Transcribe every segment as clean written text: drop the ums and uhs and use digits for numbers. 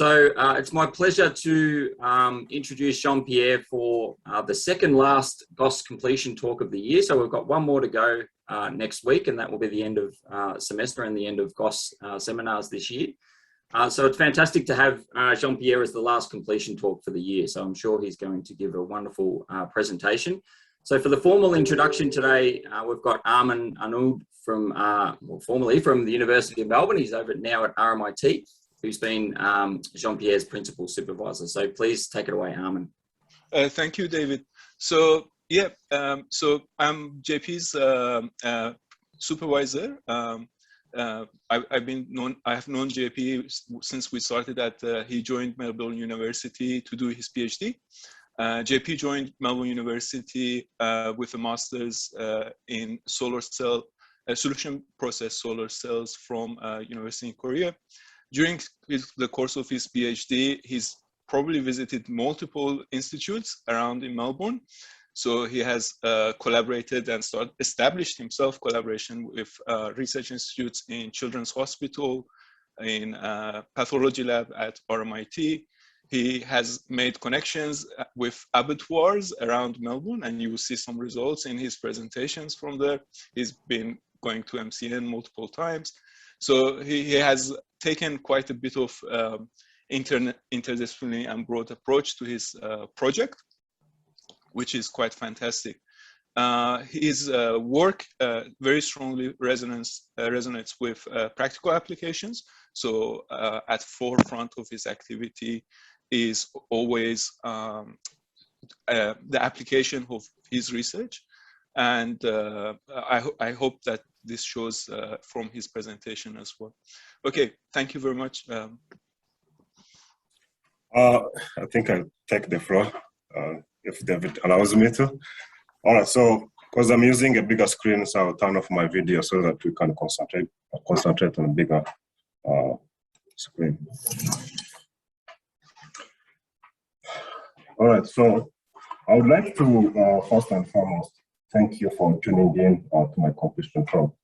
It's my pleasure to introduce Jean-Pierre for the second last GOS completion talk of the year. So we've got one more to go next week, and that will be the end of semester and the end of GOS seminars this year. So it's fantastic to have Jean-Pierre as the last completion talk for the year. So I'm sure he's going to give a wonderful presentation. So for the formal introduction today, we've got Arman Anud from, formerly from the University of Melbourne. He's over now at RMIT, who's been Jean-Pierre's principal supervisor. So please take it away, Arman. Thank you, David. So yeah, so I'm JP's supervisor. I have known JP since we started he joined Melbourne University to do his PhD. JP joined Melbourne University with a master's in solar cell solution process solar cells from University in Korea. During the course of his PhD, he's probably visited multiple institutes around in Melbourne. So he has collaborated and established himself collaboration with research institutes in Children's Hospital, in pathology lab at RMIT. He has made connections with abattoirs around Melbourne, and you will see some results in his presentations from there. He's been going to MCN multiple times. So he has taken quite a bit of interdisciplinary and broad approach to his project, which is quite fantastic. His work very strongly resonates with practical applications. So at forefront of his activity is always the application of his research. And I hope that this shows from his presentation as well. Okay, thank you very much. I think I'll take the floor if David allows me to. All right, so because I'm using a bigger screen, so I'll turn off my video so that we can concentrate on a bigger screen. All right, so I would like to first and foremost thank you for tuning in to my completion talk.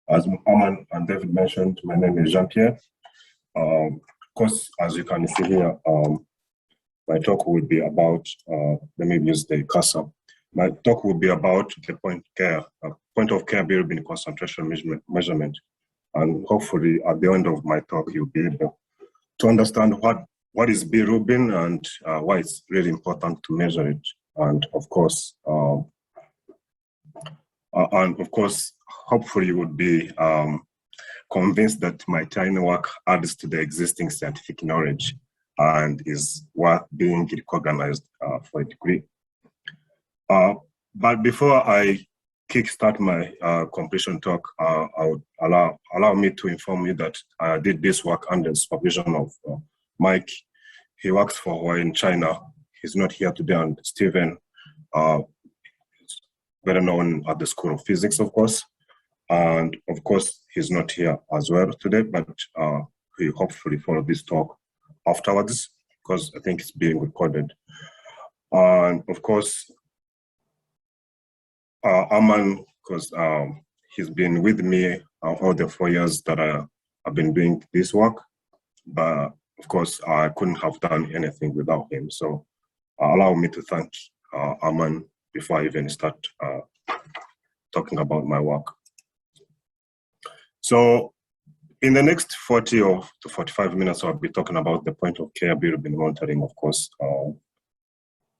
As Arman and David mentioned, my name is Jean-Pierre. Of course, as you can see here, my talk will be about, let me use the cursor. My talk will be about the point of care bilirubin concentration measurement. And hopefully at the end of my talk, you'll be able to understand what is bilirubin and why it's really important to measure it. And of course, hopefully you would be convinced that my tiny work adds to the existing scientific knowledge and is worth being recognized for a degree. But before I kickstart my completion talk, I would allow me to inform you that I did this work under the supervision of Mike. He works for Huawei in China. He's not here today, and Stephen, better known at the School of Physics, of course. And of course, he's not here as well today, but he hopefully follow this talk afterwards, because I think it's being recorded. And of course, Arman, because he's been with me all the 4 years that I've been doing this work, but of course, I couldn't have done anything without him. So allow me to thank Arman before I even start talking about my work. So in the next 40 to 45 minutes, I'll be talking about the point of care bilirubin monitoring, of course.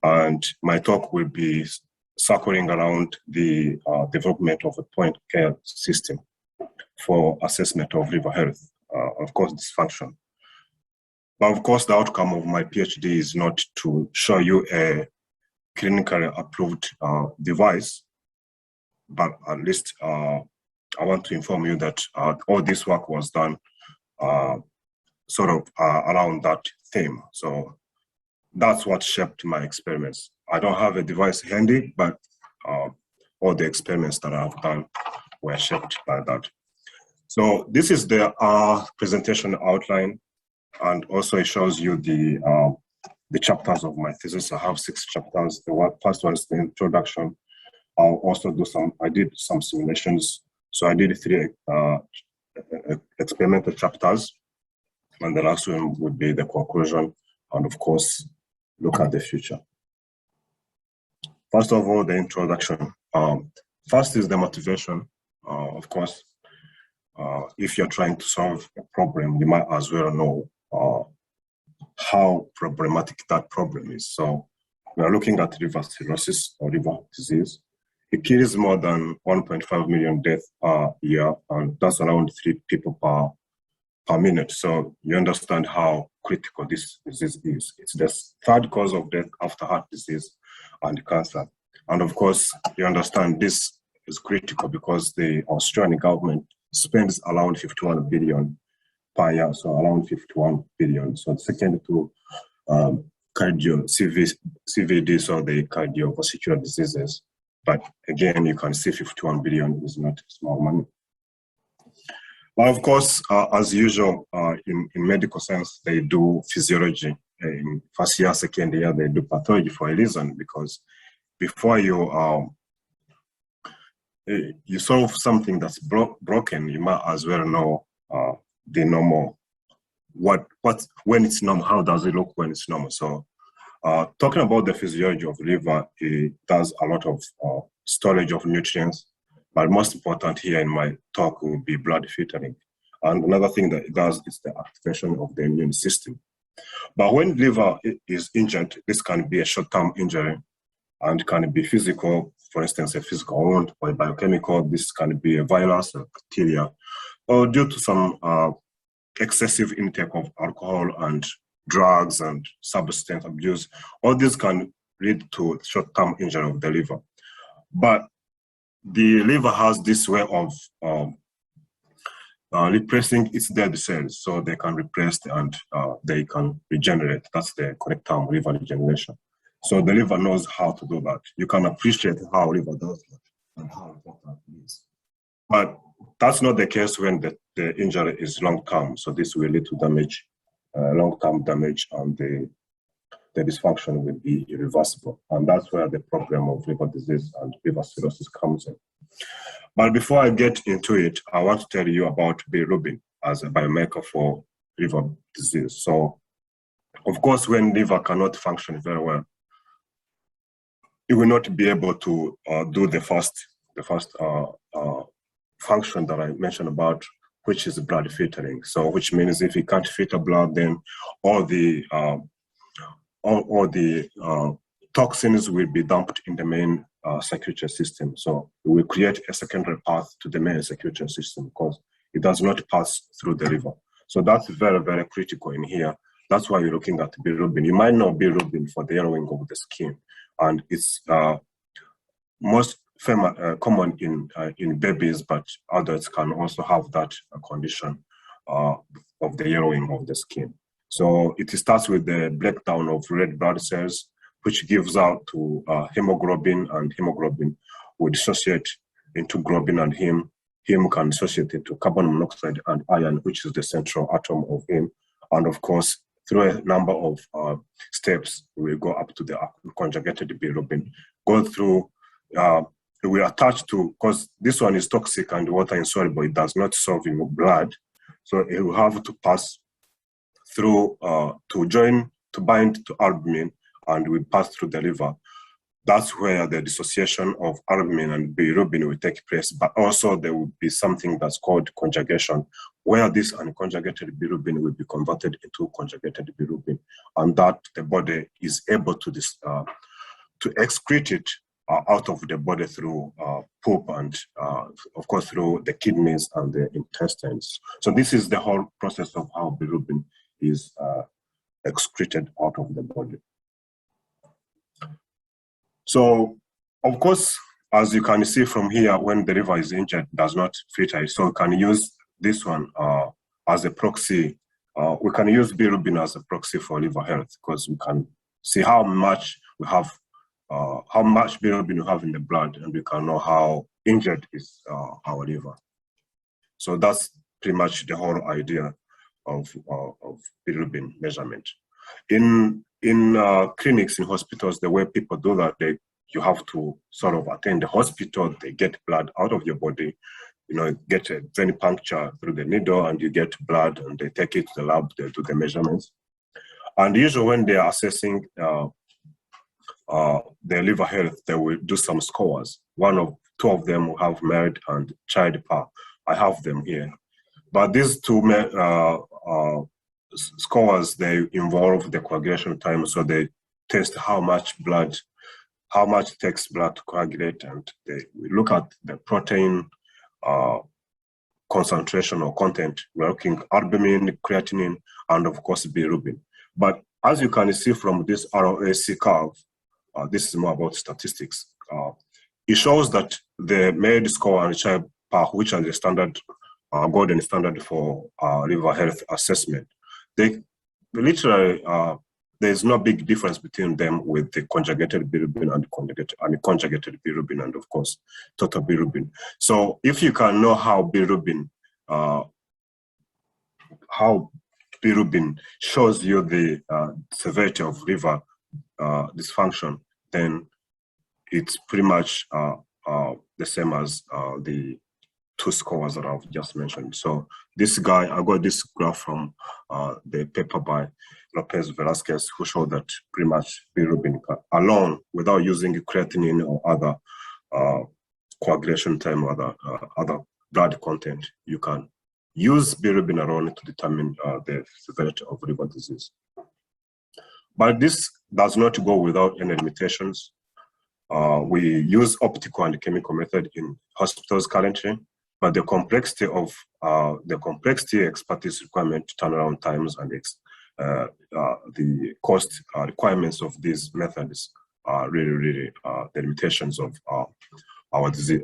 And my talk will be circling around the development of a point of care system for assessment of liver health, of course, dysfunction. But of course, the outcome of my PhD is not to show you a clinically approved device, but at least I want to inform you that all this work was done sort of around that theme. So that's what shaped my experiments. I don't have a device handy, but all the experiments that I've done were shaped by that. So this is the presentation outline, and also it shows you the chapters of my thesis. I have 6 chapters. The first one is the introduction. I'll also I did some simulations. So I did 3 experimental chapters. And the last one would be the conclusion, and of course, look at the future. First of all, the introduction. First is the motivation. Of course, if you're trying to solve a problem, you might as well know how problematic that problem is. So we are looking at liver cirrhosis or liver disease. It kills more than 1.5 million deaths per year, and that's around 3 people per minute. So you understand how critical this disease is. It's the 3rd cause of death after heart disease and cancer. And of course, you understand this is critical because the Australian government spends around 51 billion per year, so around 51 billion. So second to CVD, so the cardiovascular diseases. But again, you can see 51 billion is not small money. But of course, as usual, in medical science, they do physiology. In first year, second year, they do pathology for a reason, because before you solve something that's broken, you might as well know the normal, when it's normal, how does it look when it's normal. So talking about the physiology of the liver, it does a lot of storage of nutrients, but most important here in my talk will be blood filtering. And another thing that it does is the activation of the immune system. But when liver is injured, this can be a short-term injury and can be physical, for instance, a physical wound, or a biochemical. This can be a virus, a bacteria, or due to some excessive intake of alcohol and drugs and substance abuse. All this can lead to short-term injury of the liver. But the liver has this way of repressing its dead cells, so they can repress and they can regenerate. That's the correct term, liver regeneration. So the liver knows how to do that. You can appreciate how liver does that and how important it is. But that's not the case when the injury is long-term. So this will lead to damage, long-term damage, and the dysfunction will be irreversible. And that's where the problem of liver disease and liver cirrhosis comes in. But before I get into it, I want to tell you about bilirubin as a biomarker for liver disease. So, of course, when liver cannot function very well, it will not be able to do the first function that I mentioned about, which is blood filtering. So, which means if it can't filter blood, then all the toxins will be dumped in the main circulatory system. So it will create a secondary path to the main circulatory system because it does not pass through the liver. So that's very, very critical in here. That's why you're looking at bilirubin. You might know bilirubin for the yellowing of the skin, and it's most common in babies, but adults can also have that condition of the yellowing of the skin. So it starts with the breakdown of red blood cells, which gives out to hemoglobin, and hemoglobin will dissociate into globin, and heme can dissociate into carbon monoxide and iron, which is the central atom of heme. And of course, through a number of steps, we go up to the conjugated bilirubin. Go through, we attach to, because this one is toxic and water insoluble, it does not dissolve in blood. So it will have to pass through to bind to albumin, and we pass through the liver. That's where the dissociation of albumin and bilirubin will take place, but also there will be something that's called conjugation, where this unconjugated bilirubin will be converted into conjugated bilirubin, and that the body is able to excrete it out of the body through poop and, of course, through the kidneys and the intestines. So this is the whole process of how bilirubin is excreted out of the body. So, of course, as you can see from here, when the liver is injured, it does not filter. So we can use this one as a proxy. We can use bilirubin as a proxy for liver health, because we can see how much we have, how much bilirubin we have in the blood, and we can know how injured is our liver. So that's pretty much the whole idea of bilirubin measurement. In clinics, in hospitals, the way people do that, you have to sort of attend the hospital, they get blood out of your body, get a vein puncture through the needle and you get blood and they take it to the lab, they do the measurements. And usually when they are assessing their liver health, they will do some scores. Two of them will have married and child pair. I have them here. But these two scores, they involve the coagulation time, so they test how much it takes blood to coagulate, and they look at the protein concentration or content. We're looking at albumin, creatinine, and of course bilirubin. But as you can see from this ROAC curve, this is more about statistics. It shows that the MAID score and child pair, which are the standard, golden standard for liver health assessment, they literally there's no big difference between them with the conjugated bilirubin and conjugated bilirubin, and of course total bilirubin. So if you can know how bilirubin shows you the severity of liver dysfunction, then it's pretty much the same as the two scores that I've just mentioned. So this guy, I got this graph from the paper by Lopez Velasquez, who showed that pretty much bilirubin alone, without using creatinine or other coagulation time or other blood content, you can use bilirubin alone to determine the severity of liver disease. But this does not go without any limitations. We use optical and chemical method in hospitals currently, but the complexity expertise requirement, turnaround times, and the cost requirements of these methods are really the limitations of our disease,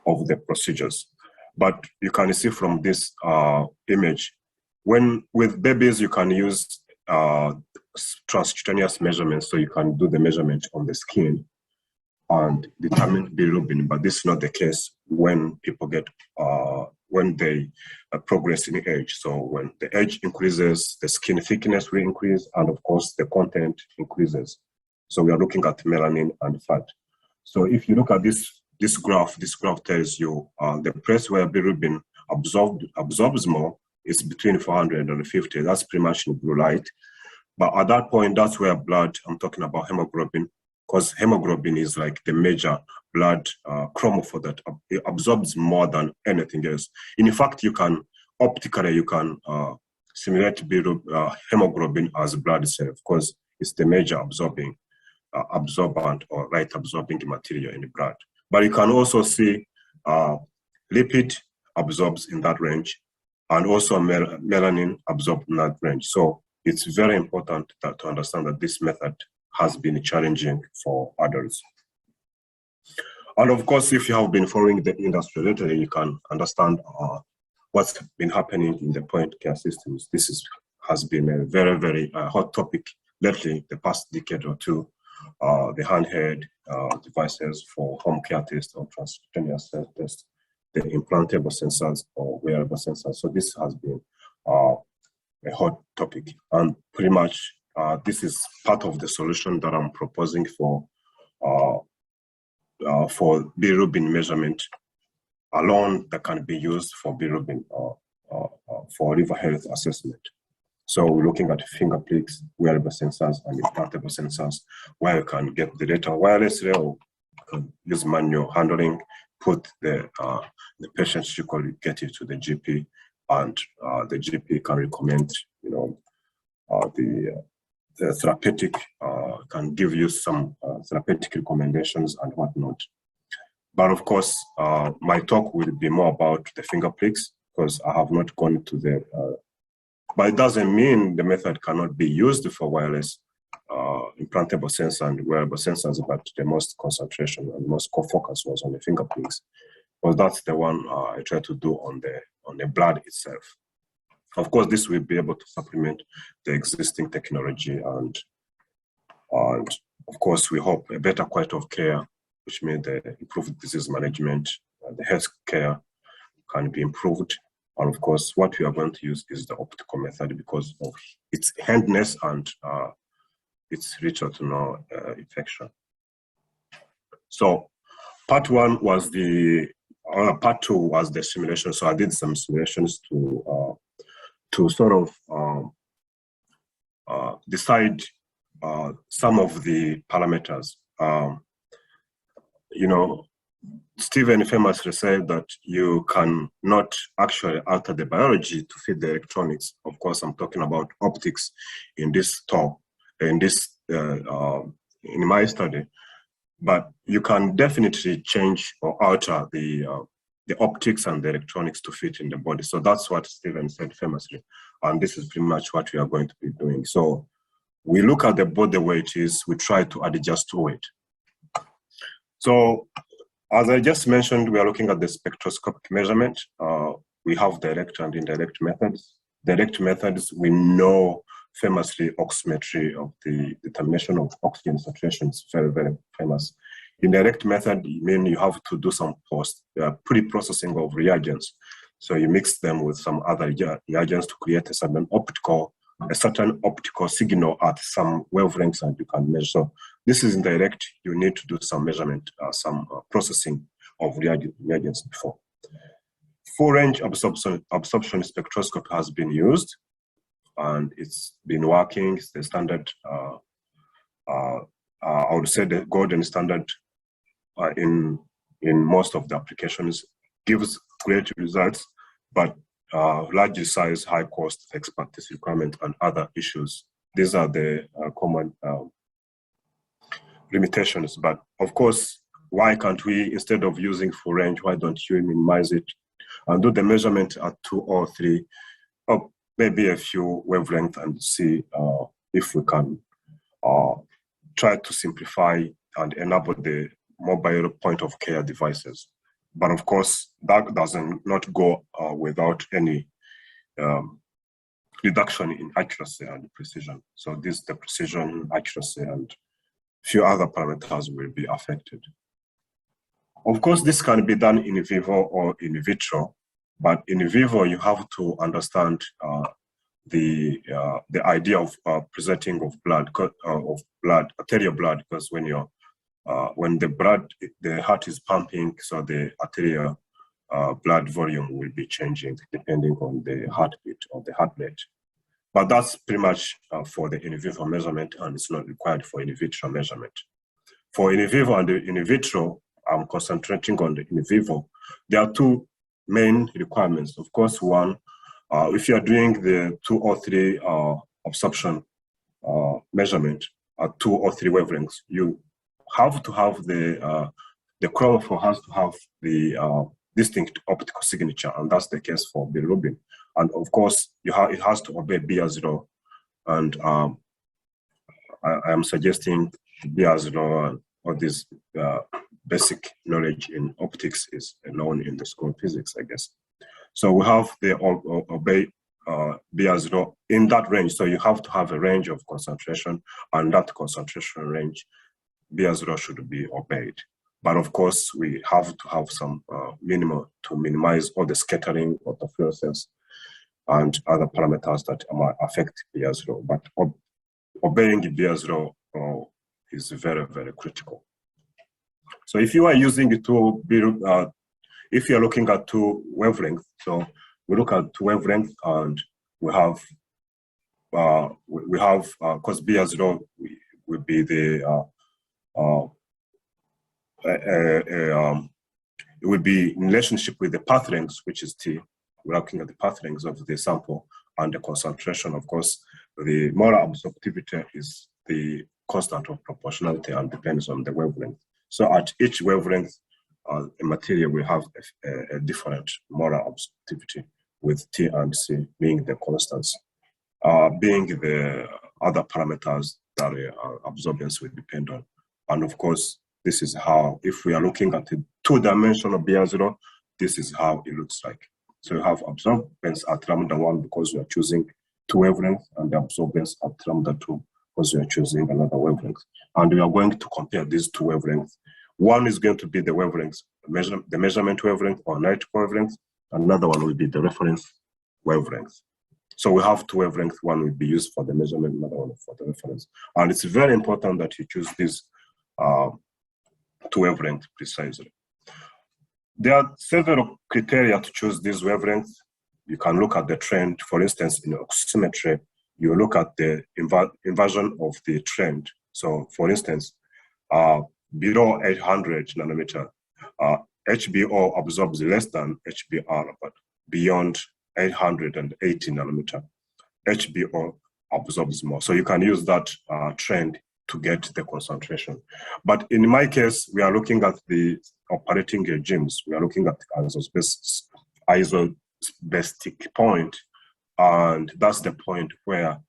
of the procedures. But you can see from this image, with babies you can use transcutaneous measurements, so you can do the measurement on the skin and determine bilirubin. But this is not the case when people get when they progress in age. So when the age increases, the skin thickness will increase, and of course the content increases. So we are looking at melanin and fat. So if you look at this graph tells you the place where bilirubin absorbs more is between 400 and 50. That's pretty much in blue light. But at that point, that's where blood, I'm talking about hemoglobin, because hemoglobin is like the major blood chromophore that it absorbs more than anything else. In fact, optically you can simulate hemoglobin as blood itself, because it's the major absorbent or light absorbing material in the blood. But you can also see lipid absorbs in that range, and also melanin absorbed in that range. So it's very important to understand that this method has been challenging for adults. And of course, if you have been following the industry lately, you can understand what's been happening in the point care systems. This has been a very hot topic lately, the past decade or two. The handheld devices for home care tests or transcutaneous tests, the implantable sensors or wearable sensors. So this has been a hot topic, and pretty much this is part of the solution that I'm proposing for bilirubin measurement alone that can be used for bilirubin for liver health assessment. So we're looking at finger pricks, wearable sensors, and implantable sensors, where you can get the data wirelessly or use manual handling, put the patient's record, get it to the GP, and the GP can recommend, the therapeutic, can give you some therapeutic recommendations and whatnot. But of course, my talk will be more about the finger pricks, because I have not gone to the, but it doesn't mean the method cannot be used for wireless implantable sensor and wearable sensors, but the most concentration and most focus was on the finger pricks, because that's the one I try to do on the blood itself. Of course, this will be able to supplement the existing technology, and of course, we hope a better quality of care, which means the improved disease management, the health care can be improved. And of course, what we are going to use is the optical method because of its handiness and its little to no infection. So part one was part two was the simulation. So I did some simulations to sort of decide some of the parameters. You know, Stephen famously said that you can not actually alter the biology to fit the electronics. Of course, I'm talking about optics in this talk, in my study. But you can definitely change or alter the optics and the electronics to fit in the body. So that's what Stephen said famously. And this is pretty much what we are going to be doing. So we look at the body the way it is, we try to adjust to it. So as I just mentioned, we are looking at the spectroscopic measurement. We have direct and indirect methods. Direct methods, we know famously oximetry of the determination of oxygen saturation is very, very famous. Indirect method, mean you have to do some pre-processing of reagents. So you mix them with some other reagents to create a certain optical signal at some wavelengths, and you can measure. So this is indirect. You need to do some measurement, some processing of reagents before. Full range absorption spectroscopy has been used, and it's been working. It's the standard, I would say the golden standard in most of the applications. Gives great results, but large size, high cost, expertise requirement, and other issues. These are the common limitations. But of course, why can't we, instead of using full range, why don't you minimize it and do the measurement at 2 or 3, or maybe a few wavelengths, and see if we can try to simplify and enable the mobile point of care devices. But of course, that doesn't not go without any reduction in accuracy and precision. So this, the precision, accuracy, and few other parameters will be affected. Of course, this can be done in vivo or in vitro, but in vivo you have to understand the idea of presenting of blood, arterial blood, because when you're when the heart is pumping, so the arterial blood volume will be changing depending on the heartbeat or the heart rate. But that's pretty much for the in vivo measurement, and it's not required for in vitro measurement. For in vivo and the in vitro, I'm concentrating on the in vivo. There are two main requirements. Of course, one, if you are doing the 2 or 3 absorption measurement at 2 or 3 wavelengths, you have to have the chromophore has to have the distinct optical signature, and that's the case for bilirubin. And of course, it has to obey BR0, and I am suggesting BR0 and all this basic knowledge in optics is known in the school of physics, I guess. So we have the obey BR0 in that range. So you have to have a range of concentration, and that concentration range, BR0 should be obeyed. But of course, we have to have some minimum to minimize all the scattering of the fluorescence and other parameters that might affect BR0. But obeying BR0 is very, very critical. So if you are using it to be, if you are looking at 2 wavelengths, so we look at 2 wavelengths, and we have because BR0 will be the it will be in relationship with the path length, which is T. We're looking at the path length of the sample and the concentration. Of course, the molar absorptivity is the constant of proportionality and depends on the wavelength. So at each wavelength, a material will have a different molar absorptivity, with T and C being the constants, being the other parameters that absorbance will depend on. And of course, this is how, if we are looking at a 2-dimensional BR0, this is how it looks like. So you have absorbance at lambda 1 because we are choosing 2 wavelengths, and the absorbance at lambda 2 because we are choosing another wavelength. And we are going to compare these 2 wavelengths. One is going to be the wavelength, the measurement wavelength or analytic wavelength. Another one will be the reference wavelength. So we have 2 wavelengths. One will be used for the measurement, another one for the reference. And it's very important that you choose this 2 wavelength precisely. There are several criteria to choose these wavelengths. You can look at the trend. For instance, in oximetry, you look at the inversion of the trend. So, for instance, below 800 nanometer, HBO absorbs less than HBr, but beyond 880 nanometer, HBO absorbs more. So you can use that trend to get the concentration. But in my case, we are looking at the operating regimes. We are looking at isosbestic point, and that's the point where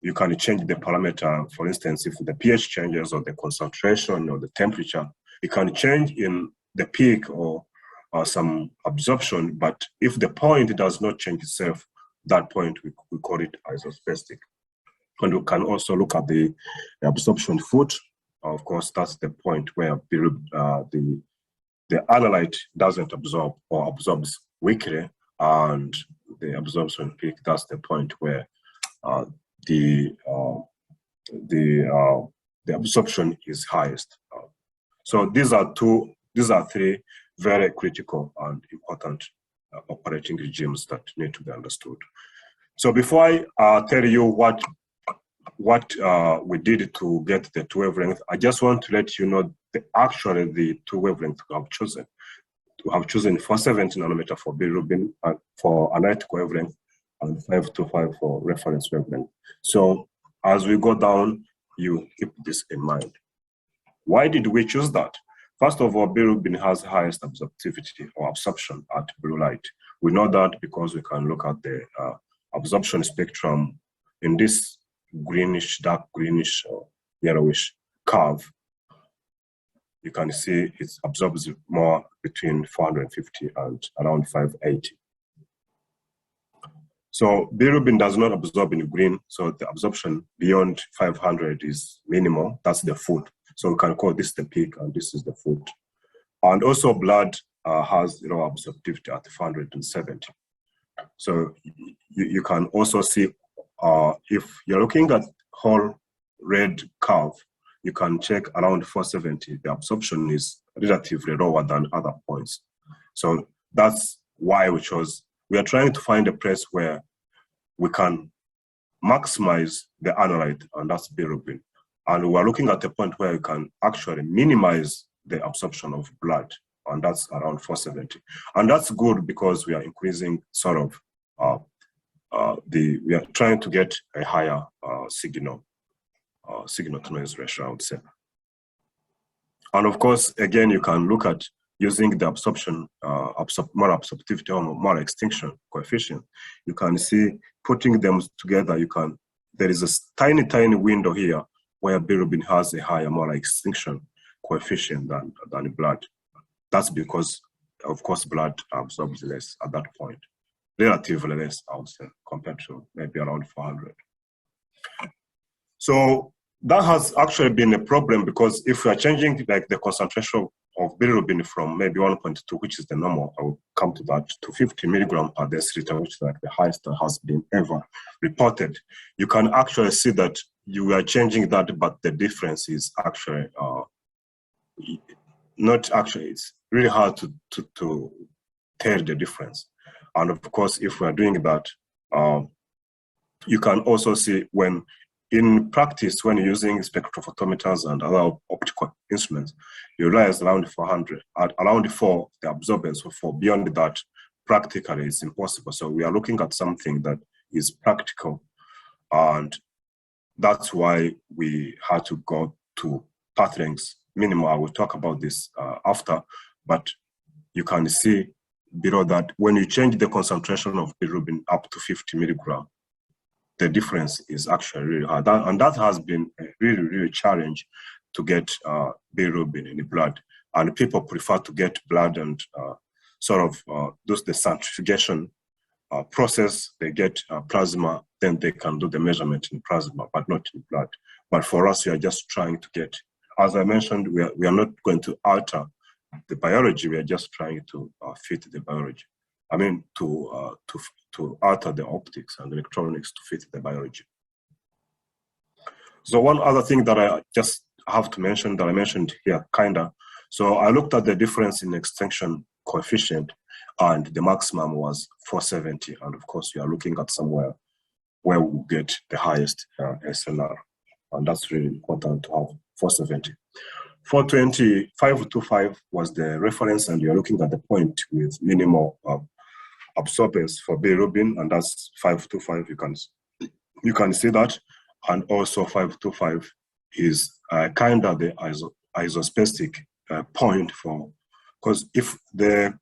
you can change the parameter. For instance, if the pH changes or the concentration or the temperature, it can change in the peak or some absorption, but if the point does not change itself, that point we call it isosbestic. And we can also look at the absorption foot. Of course, that's the point where the analyte doesn't absorb or absorbs weakly, and the absorption peak, that's the point where the absorption is highest. So these are three very critical and important operating regimes that need to be understood. So before I tell you what we did to get the two wavelengths, I just want to let you know actually the two wavelengths we have chosen. We have chosen 470 nanometer for bilirubin for analytical wavelength and 525 for reference wavelength. So as we go down, you keep this in mind. Why did we choose that? First of all, bilirubin has highest absorptivity or absorption at blue light. We know that because we can look at the absorption spectrum in this greenish, dark greenish or yellowish curve. You can see it absorbs more between 450 and around 580. So bilirubin does not absorb in green, so the absorption beyond 500 is minimal. That's the foot. So we can call this the peak, and this is the foot. And also blood has low absorptivity at 470. So you can also see if you're looking at whole red curve, you can check around 470. The absorption is relatively lower than other points. So that's why we are trying to find a place where we can maximize the analyte, and that's bilirubin. And we're looking at a point where you can actually minimize the absorption of blood, and that's around 470. And that's good because we are increasing sort of, we are trying to get a higher signal to noise ratio, I would say. And of course, again, you can look at using the absorption, more absorptivity or more extinction coefficient. You can see putting them together, there is a tiny, tiny window here where bilirubin has a higher, more extinction coefficient than blood. That's because, of course, blood absorbs less at that point, relatively less, I would say, compared to maybe around 400. So that has actually been a problem, because if we are changing like the concentration of bilirubin from maybe 1.2, which is the normal, I will come to that, to 50 milligram per deciliter, which is like the highest that has been ever reported, you can actually see that you are changing that, but the difference is actually not actually, it's really hard to tell the difference. And of course, if we are doing that, you can also see when in practice, when you're using spectrophotometers and other optical instruments, you realize around 400, at around 4, the absorbance of 4. Beyond that, practically it's impossible. So we are looking at something that is practical, and that's why we had to go to path lengths minimum. I will talk about this after, but you can see below that when you change the concentration of bilirubin up to 50 milligram, the difference is actually really hard. And that has been a really, really challenge to get bilirubin in the blood. And people prefer to get blood and do the centrifugation process. They get plasma, then they can do the measurement in plasma, but not in blood. But for us, we are just trying to get, as I mentioned, we are not going to alter the biology. We are just trying to fit the biology. I mean, to alter the optics and electronics to fit the biology. So one other thing that I just have to mention, that I mentioned here, kinda. So I looked at the difference in extinction coefficient, and the maximum was 470. And of course, we are looking at somewhere where we get the highest SNR. And that's really important to have 470. 420, 525 was the reference, and you're looking at the point with minimal absorbance for bilirubin, and that's 525. You can see that. And also 525 is kind of the isospastic point for, because if the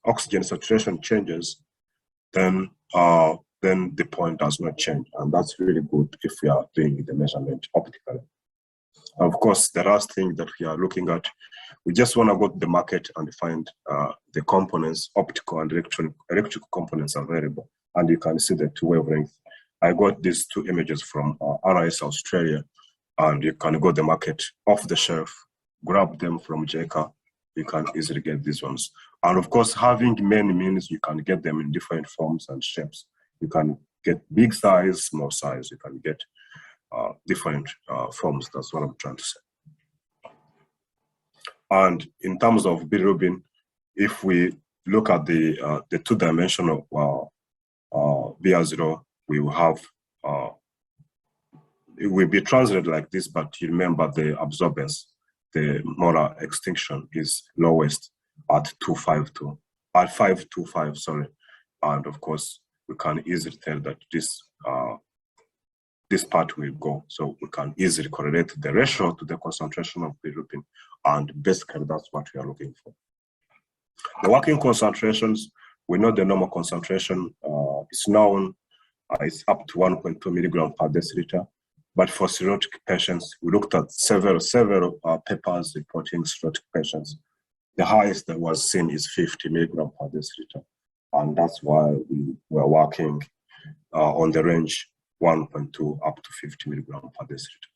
oxygen saturation changes, then the point does not change, and that's really good if we are doing the measurement optically. Of course, the last thing that we are looking at, we just want to go to the market and find the components, optical and electrical components available, and you can see the two wavelengths. I got these two images from RIS Australia, and you can go to the market off the shelf, grab them from JECA. You can easily get these ones. And of course, having many means you can get them in different forms and shapes. You can get big size, small size. You can get different forms. That's what I'm trying to say. And in terms of bilirubin, if we look at the two-dimensional BR0, we will have, it will be translated like this, but you remember the absorbance, the molar extinction is lowest at 252, at 525, sorry. And of course, we can easily tell that this part will go. So we can easily correlate the ratio to the concentration of bilirubin, and basically that's what we are looking for. The working concentrations, we know the normal concentration is known, it's up to 1.2 milligram per deciliter. But for cirrhotic patients, we looked at several papers reporting cirrhotic patients. The highest that was seen is 50 milligram per deciliter. And that's why we were working on the range 1.2 up to 50 milligram per deciliter.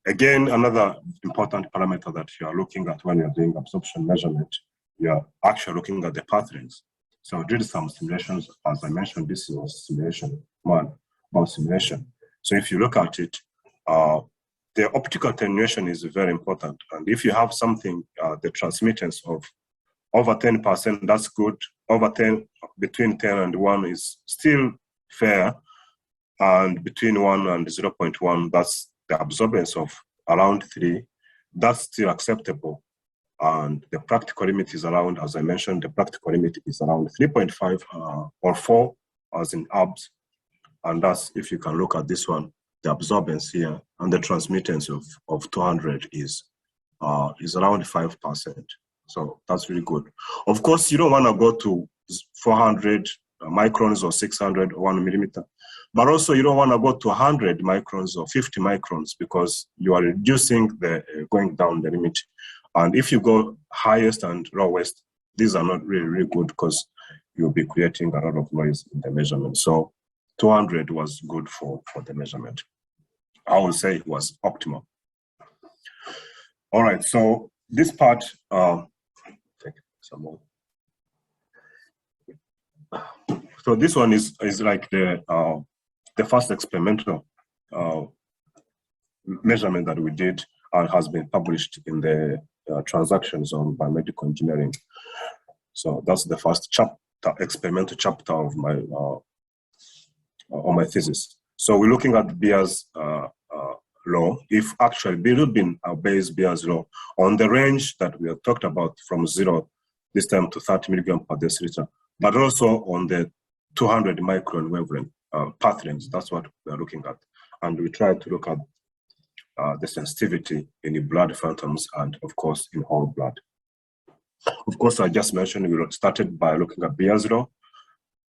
Again, another important parameter that you are looking at when you're doing absorption measurement, you are actually looking at the path lengths. So I did some simulations. As I mentioned, this was simulation one, about simulation. So if you look at it, the optical attenuation is very important. And if you have something, the transmittance of over 10%, that's good. Over 10, between 10 and 1 is still fair. And between 1 and 0.1, that's the absorbance of around 3. That's still acceptable. And the practical limit is around, as I mentioned, the practical limit is around 3.5 or 4, as in ABS. And that's, if you can look at this one, the absorbance here and the transmittance of 200 is around 5%. So that's really good. Of course, you don't want to go to 400 microns or 600 or 1 millimeter, but also you don't want to go to 100 microns or 50 microns because you are reducing the going down the limit. And if you go highest and lowest, these are not really good because you'll be creating a lot of noise in the measurement. So 200 was good for the measurement. I would say it was optimal. All right, so this part, take some more. So this one is like the first experimental measurement that we did and has been published in the Transactions on Biomedical Engineering. So that's the first chapter, experimental chapter of my on my thesis. So we're looking at Beer's law. If actually bilirubin obeys Beer's law on the range that we have talked about from 0 this time to 30 milligram per deciliter, but also on the 200 micron wavelength path lengths, that's what we're looking at. And we try to look at the sensitivity in the blood phantoms and of course in whole blood. Of course, I just mentioned we started by looking at Beer's law,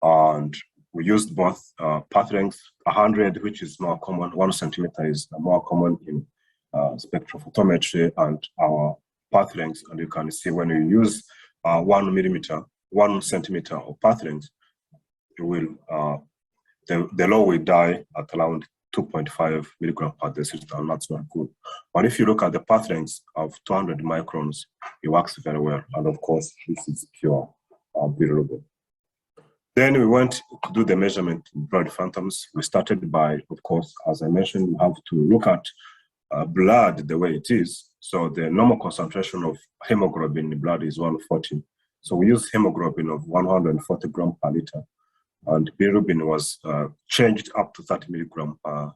and we used both path length 100, which is more common. 1 centimeter is more common in spectrophotometry, and our path length. And you can see when you use 1 centimeter of path length, it will the law will die at around 2.5 milligram per deciliter, and that's not good. But if you look at the path lengths of 200 microns, it works very well. And of course, this is pure bilirubin. Then we went to do the measurement in blood phantoms. We started by, of course, as I mentioned, we have to look at blood the way it is. So the normal concentration of hemoglobin in the blood is 140. So we use hemoglobin of 140 grams per liter, and bilirubin was changed up to 30 milligrams per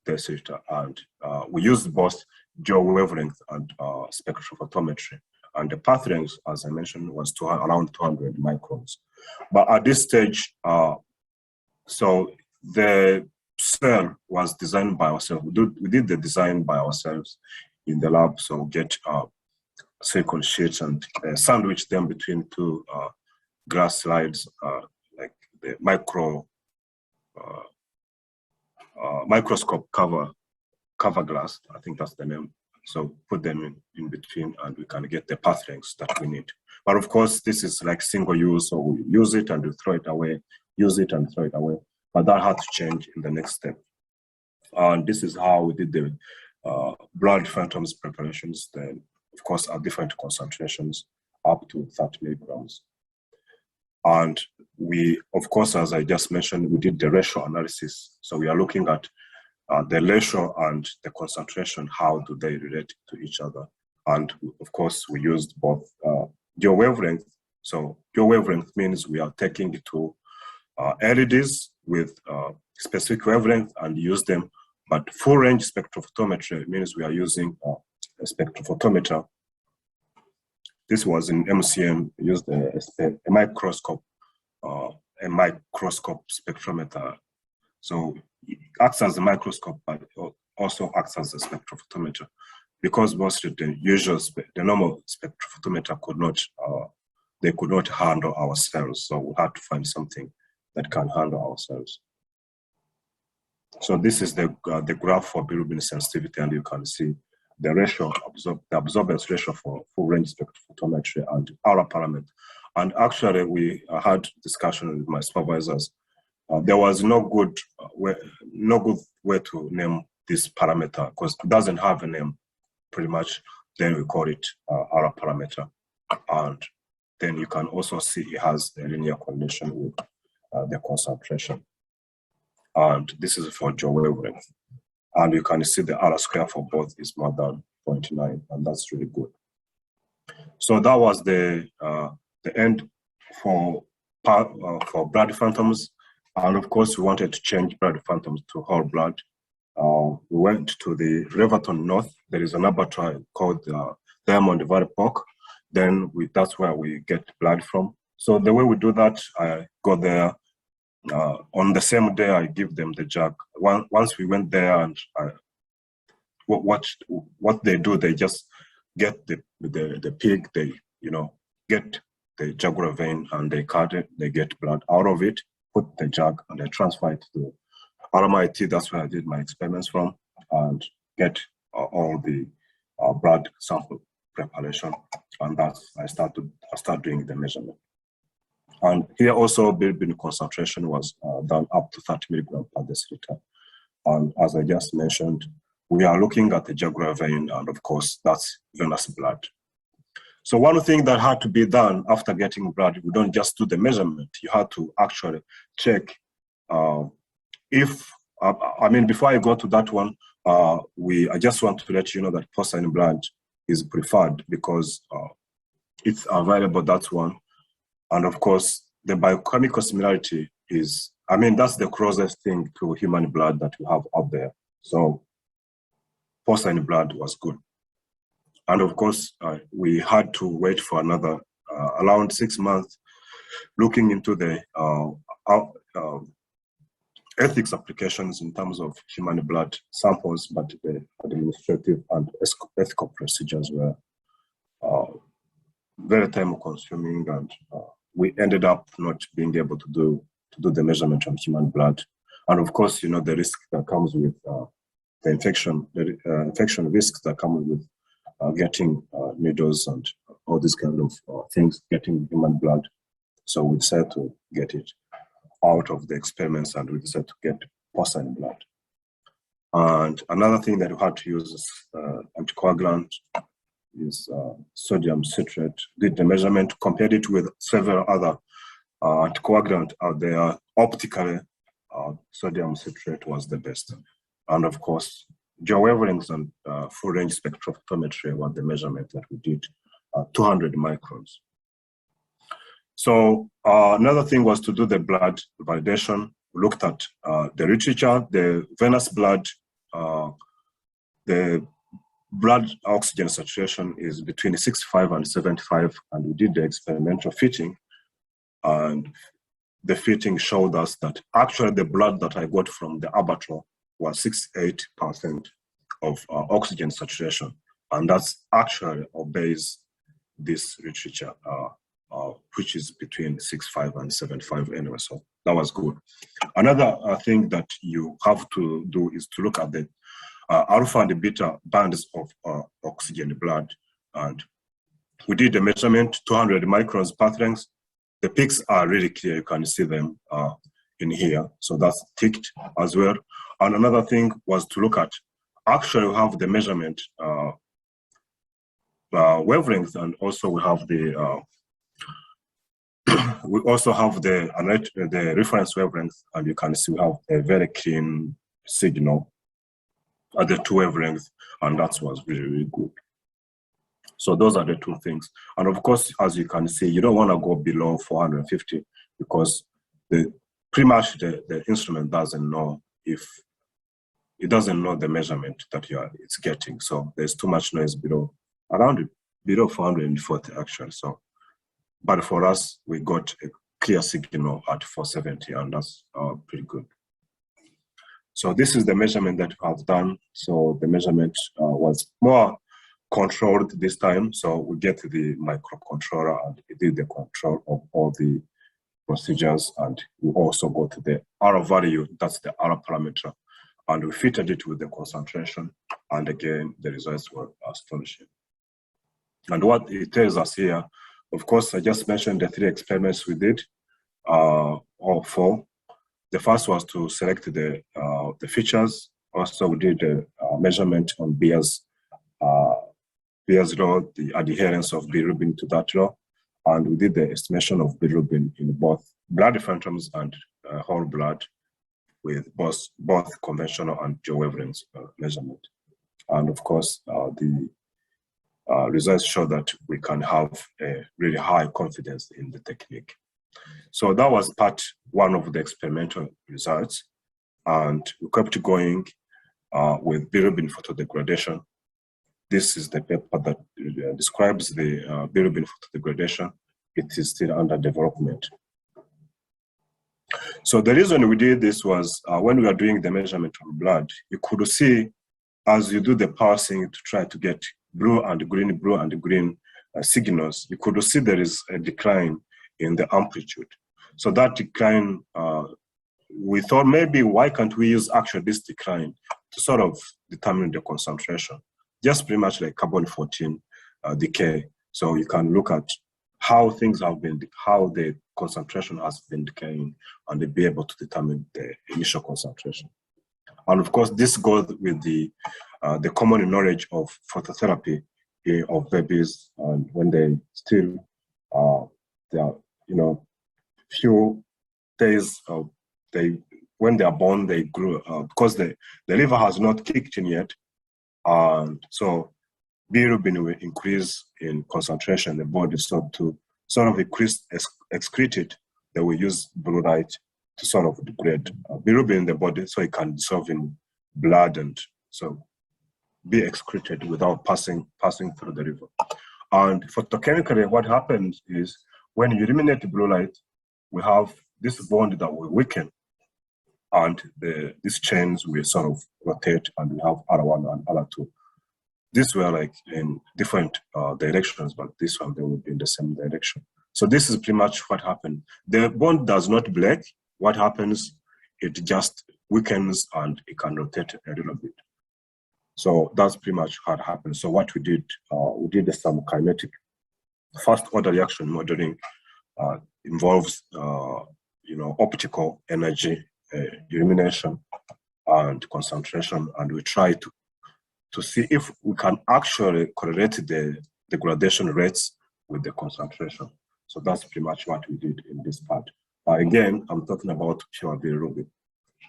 deciliter. And we used both Joule wavelength and spectrophotometry. And the path length, as I mentioned, was around 200 microns. But at this stage, so the cell was designed by ourselves. We did the design by ourselves in the lab. So get silicon sheets and sandwich them between two glass slides, like the microscope cover glass. I think that's the name. So put them in between, and we can get the path lengths that we need. But of course, this is like single use, so we use it and we throw it away, use it and throw it away. But that had to change in the next step. And this is how we did the blood phantoms preparations, then of course at different concentrations up to 30 milligrams. And we, of course, as I just mentioned, we did the ratio analysis. So we are looking at the ratio and the concentration, how do they relate to each other? And of course, we used both Joule wavelength. So Joule wavelength means we are taking it to LEDs with specific wavelength and use them. But full range spectrophotometry means we are using a spectrophotometer. This was in MCM, used a microscope spectrometer. So it acts as a microscope, but also acts as a spectrophotometer, because mostly the normal spectrophotometer could not handle our cells. So we had to find something that can handle our cells. So this is the graph for bilirubin sensitivity, and you can see the ratio, the absorbance ratio for full range spectrophotometry and our parameter. And actually, we had discussion with my supervisors. There was no good way to name this parameter because it doesn't have a name, pretty much. Then we call it our parameter. And then you can also see it has a linear correlation with the concentration. And this is for Joule wavelength. And you can see the R square for both is more than 0.9, and that's really good. So that was the end for blood phantoms. And of course, we wanted to change blood phantoms to whole blood. We went to the Riverton North. There is a laboratory called Diamond Valley Park. Then that's where we get blood from. So the way we do that, I go there. On the same day, I give them the jug. Once we went there, and what they do, they just get the pig. They get the jugular vein and they cut it. They get blood out of it, put the jug, and they transfer it to RMIT. That's where I did my experiments from, and get all the blood sample preparation. And that's I start doing the measurement. And here also, bilirubin concentration was done up to 30 milligrams per deciliter. And as I just mentioned, we are looking at the jugular vein, and of course, that's venous blood. So one thing that had to be done after getting blood, we don't just do the measurement. You had to actually check before I go to that one, I just want to let you know that porcine blood is preferred because it's available, that's one. And of course, the biochemical similarity is, that's the closest thing to human blood that we have out there. So porcine blood was good. And of course, we had to wait for another around 6 months, looking into the ethics applications in terms of human blood samples, but the administrative and ethical procedures were very time consuming, and we ended up not being able to do the measurement of human blood. And of course, the risk that comes with the infection risks that come with getting needles and all these kind of things, getting human blood. So we decided to get it out of the experiments, and we decided to get porcine blood. And another thing that we had to use is anticoagulant, is sodium citrate. Did the measurement, compared it with several other anticoagulants out there. Optically, sodium citrate was the best. And of course, J wavelengths and full range spectrophotometry were the measurement that we did, 200 microns. So another thing was to do the blood validation. We looked at the literature, the venous blood, the blood oxygen saturation is between 65 and 75, and we did the experimental fitting, and the fitting showed us that actually the blood that I got from the abattoir was 68% of oxygen saturation, and that's actually obeys this literature, which is between 65 and 75 anyway, so that was good. Another thing that you have to do is to look at the alpha and beta bands of oxygen blood, and we did the measurement, 200 microns path length. The peaks are really clear, you can see them in here, so that's ticked as well. And another thing was to look at, actually we have the measurement wavelength, and also we have the the reference wavelength, and you can see we have a very clean signal at the two wavelengths, and that was really, really good. So those are the two things. And of course, as you can see, you don't want to go below 450 because pretty much the instrument doesn't know if it doesn't know the measurement that it's getting. So there's too much noise below 440 actually. So, but for us, we got a clear signal at 470, and that's pretty good. So this is the measurement that we have done. So the measurement was more controlled this time. So we get the microcontroller and it did the control of all the procedures, and we also got the R value, that's the R parameter, and we fitted it with the concentration, and again the results were astonishing. And what it tells us here, of course, I just mentioned the 3 experiments we did, or 4. The first was to select the features. Also, we did a measurement on Beer's law, the adherence of bilirubin to that law, and we did the estimation of bilirubin in both blood phantoms and whole blood with both conventional and J wavelength measurement. And of course, the results show that we can have a really high confidence in the technique. So that was part 1 of the experimental results, and we kept going with bilirubin photodegradation. This is the paper that describes the bilirubin photodegradation. It is still under development. So the reason we did this was when we were doing the measurement of blood, you could see as you do the parsing to try to get blue and green signals, you could see there is a decline in the amplitude. So that decline, we thought maybe why can't we use actually this decline to sort of determine the concentration, just pretty much like carbon-14 decay. So you can look at how things have been, how the concentration has been decaying, and they'll be able to determine the initial concentration. And of course, this goes with the common knowledge of phototherapy of babies, and when they still they are, few days when they are born, they grew because the liver has not kicked in yet, and so bilirubin will increase in concentration in the body. So to sort of excrete it, they will use blue light to sort of degrade bilirubin in the body so it can dissolve in blood and so be excreted without passing through the liver. And photochemically, what happens is when you eliminate blue light, we have this bond that will weaken, and these chains will sort of rotate, and we have R1 and R2. These were like in different directions, but this one, they will be in the same direction. So this is pretty much what happened. The bond does not break. What happens, it just weakens and it can rotate a little bit. So that's pretty much what happened. So what we did some kinetic first order reaction modeling, involves optical energy, illumination, and concentration, and we try to see if we can actually correlate the degradation rates with the concentration. So that's pretty much what we did in this part. Again, I'm talking about pure bilirubin.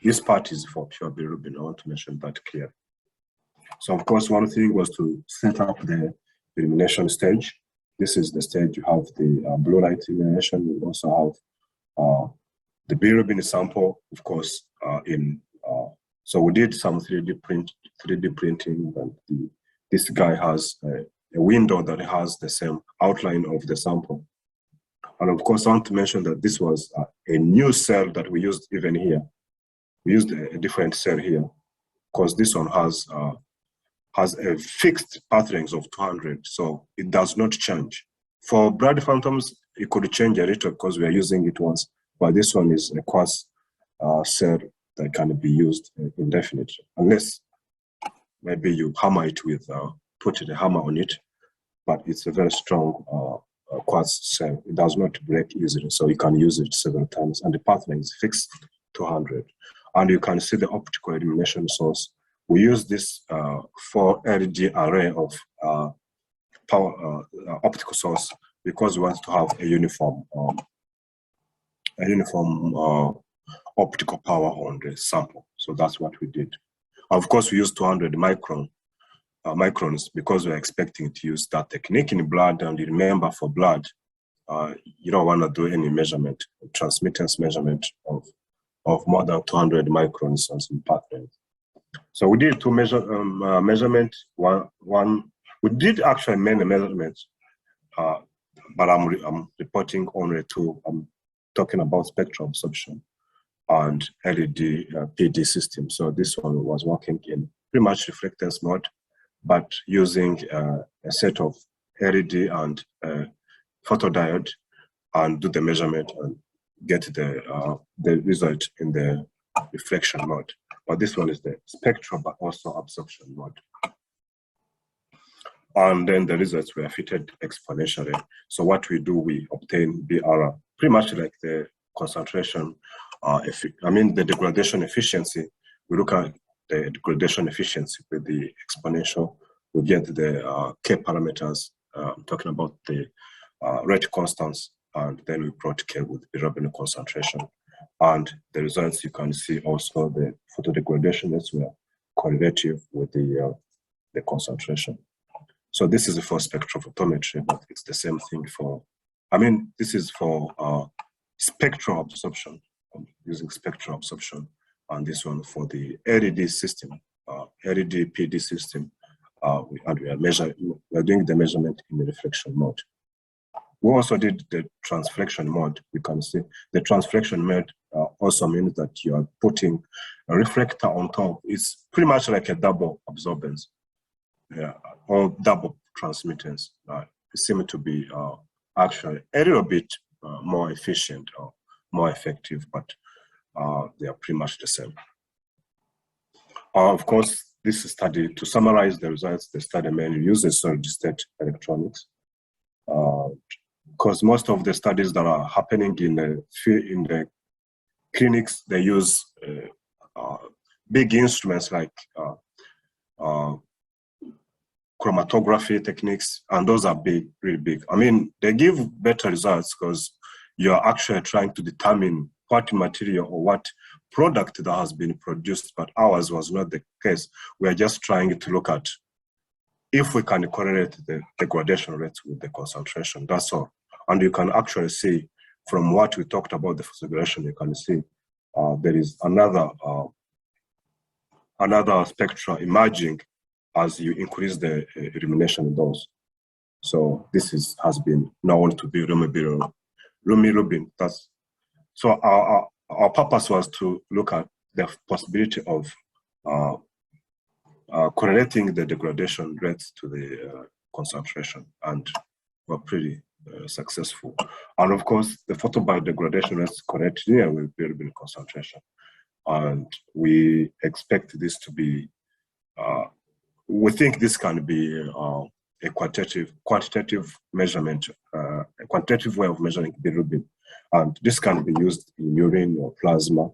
This part is for pure bilirubin. I want to mention that clearly. So of course, one thing was to set up the elimination stage. This is the stage you have the blue light elimination. You also have the bilirubin sample, of course, so we did some 3D printing, and this guy has a window that has the same outline of the sample. And of course, I want to mention that this was a new cell that we used even here. We used a different cell here, because this one has a fixed path length of 200, so it does not change. For blood phantoms, it could change a little because we are using it once, but this one is a quartz cell that can be used indefinitely, unless maybe you hammer it with, put a hammer on it, but it's a very strong quartz cell. It does not break easily, so you can use it several times, and the path length is fixed to 100. And you can see the optical illumination source. We use this 4 LED array of power optical source because we want to have a uniform optical power on the sample. So that's what we did. Of course, we used 200 microns because we're expecting to use that technique in blood. And remember, for blood, you don't want to do any measurement, transmittance measurement of more than 200 microns on some path length. So we did two measurement. We did actually many measurements, but I'm reporting only two. I'm talking about spectral absorption and LED PD system. So this one was working in pretty much reflectance mode, but using a set of LED and photodiode, and do the measurement and get the result in the reflection mode. But this one is the spectral, but also absorption mode. And then the results were fitted exponentially. So what we do, we obtain BR, pretty much like the concentration, the degradation efficiency. We look at the degradation efficiency with the exponential. We get the K parameters. I'm talking about the rate constants, and then we plot K with bilirubin concentration. And the results, you can see also the photodegradation rates were correlative with the concentration. So this is for spectrophotometry, but it's the same thing for, this is for spectral absorption, using spectral absorption, and this one for the LED system, LED PD system, and we are doing the measurement in the reflection mode. We also did the transflexion mode. You can see the transflexion mode also means that you are putting a reflector on top. It's pretty much like a double absorbance, or double transmittance. It seems to be actually a little bit more efficient or more effective, but they are pretty much the same. Of course, this study, to summarize the results, the study mainly uses solid-state electronics. Because most of the studies that are happening in the clinics, they use big instruments like chromatography techniques, and those are big, really big. They give better results because you're actually trying to determine what material or what product that has been produced, but ours was not the case. We are just trying to look at if we can correlate the degradation rates with the concentration, that's all. And you can actually see from what we talked about the phosphorylation, you can see there is another spectra emerging as you increase the illumination dose. So this has been known to be bilirubin. So our purpose was to look at the possibility of correlating the degradation rates to the concentration, and we're pretty successful. And of course, the photobiodegradation rates correct here with bilirubin concentration. And we expect this to be, we think this can be a quantitative measurement, a quantitative way of measuring bilirubin. And this can be used in urine or plasma,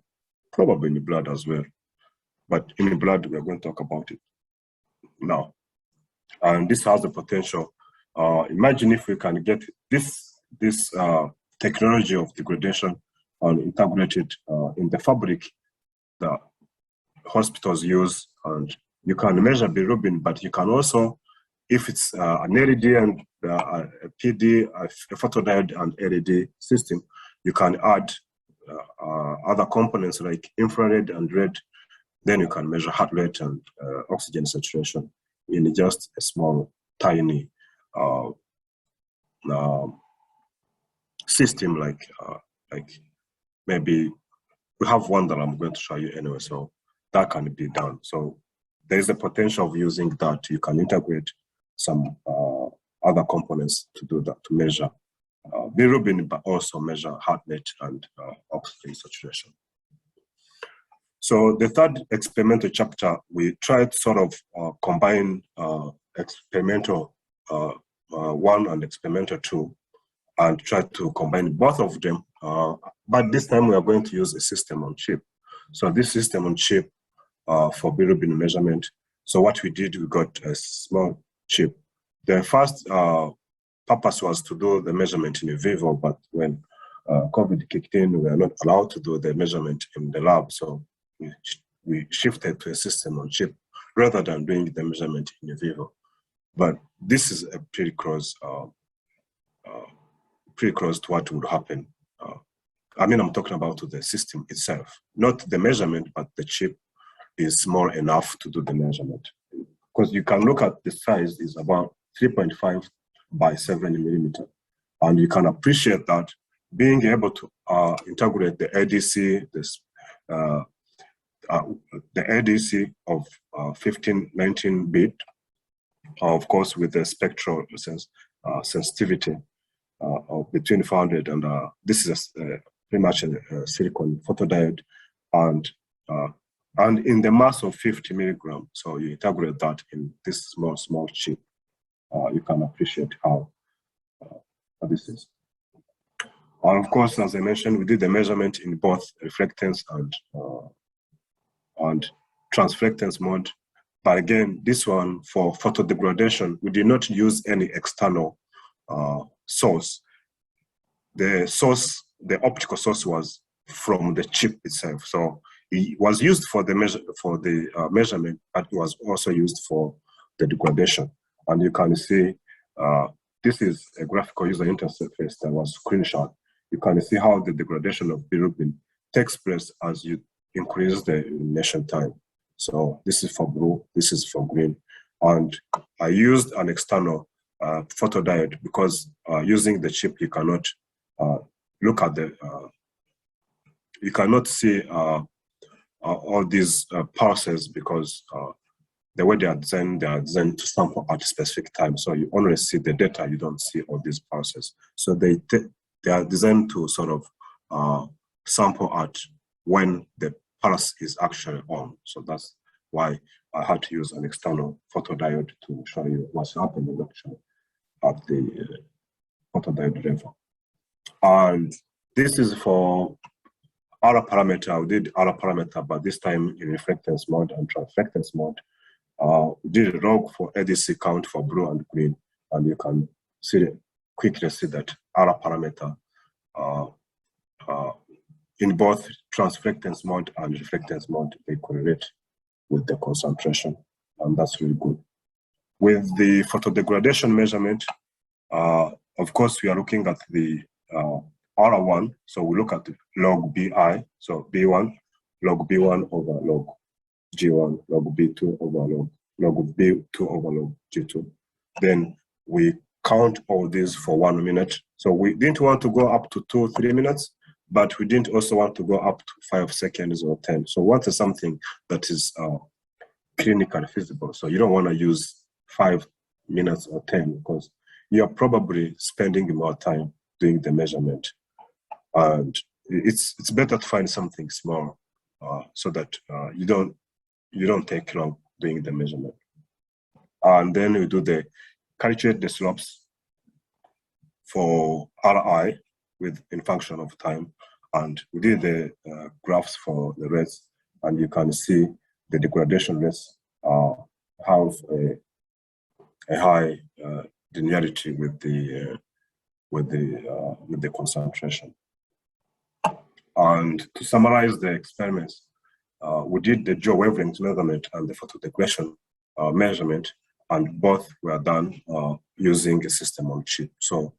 probably in the blood as well. But in the blood, we're going to talk about it now. And this has the potential. Imagine if we can get this technology of degradation and integrate it in the fabric that hospitals use, and you can measure bilirubin, but you can also, if it's an LED and a PD, a photodiode and LED system, you can add other components like infrared and red. Then you can measure heart rate and oxygen saturation in just a small, tiny system. Like maybe we have one that I'm going to show you anyway, so that can be done. So there's a potential of using that. You can integrate some other components to do that, to measure bilirubin, but also measure heart rate and oxygen saturation. So the third experimental chapter, we tried sort of combine experimental 1 and experimental 2, and try to combine both of them. But this time we are going to use a system on chip. So this system on chip for bilirubin measurement. So what we did, we got a small chip. The first purpose was to do the measurement in vivo, but when COVID kicked in, we are not allowed to do the measurement in the lab. So we shifted to a system on chip rather than doing the measurement in vivo. But this is a pretty close to what would happen. I mean, I'm talking about the system itself, not the measurement, but the chip is small enough to do the measurement. Because you can look at the size is about 3.5 by 7 millimeter. And you can appreciate that being able to integrate the ADC, the ADC of 15-19 bit, of course, with the spectral sensitivity of between 400 and this is pretty much a silicon photodiode, and in the mass of 50 milligrams. So you integrate that in this small chip. You can appreciate how this is. And of course, as I mentioned, we did the measurement in both reflectance and transflectance mode. But again, this one for photodegradation, we did not use any external source. The optical source was from the chip itself. So it was used for the measurement, but it was also used for the degradation. And you can see this is a graphical user interface that was screenshot. You can see how the degradation of bilirubin takes place as you increase the illumination time. So this is for blue, this is for green. And I used an external photodiode because using the chip, you cannot look at you cannot see all these pulses because the way they are designed to sample at a specific time. So you only see the data, you don't see all these pulses. So they are designed to sort of sample at when the pulse is actually on. So that's why I had to use an external photodiode to show you what's happening actually at the photodiode level. And this is for other parameter. We did other parameter, but this time in reflectance mode and transflectance mode. We did a log for ADC count for blue and green, and you can quickly see that other parameter in both transflectance mode and reflectance mode, they correlate with the concentration, and that's really good. With the photodegradation measurement, of course, we are looking at the R1, so we look at the log BI, so B1, log B1 over log G1, log B2 over log B2 over log G2. Then we count all these for 1 minute. So we didn't want to go up to 2-3 minutes, but we didn't also want to go up to 5 seconds or 10. So what is something that is clinically feasible? So you don't want to use 5 minutes or 10 because you're probably spending more time doing the measurement. And it's better to find something small so that you don't take long doing the measurement. And then we do calculate the slopes for RI in function of time. And we did the graphs for the rates, and you can see the degradation rates have a high linearity with the concentration. And to summarize the experiments, we did the jaw wavelength measurement and the photodegradation measurement, and both were done using a system on chip. So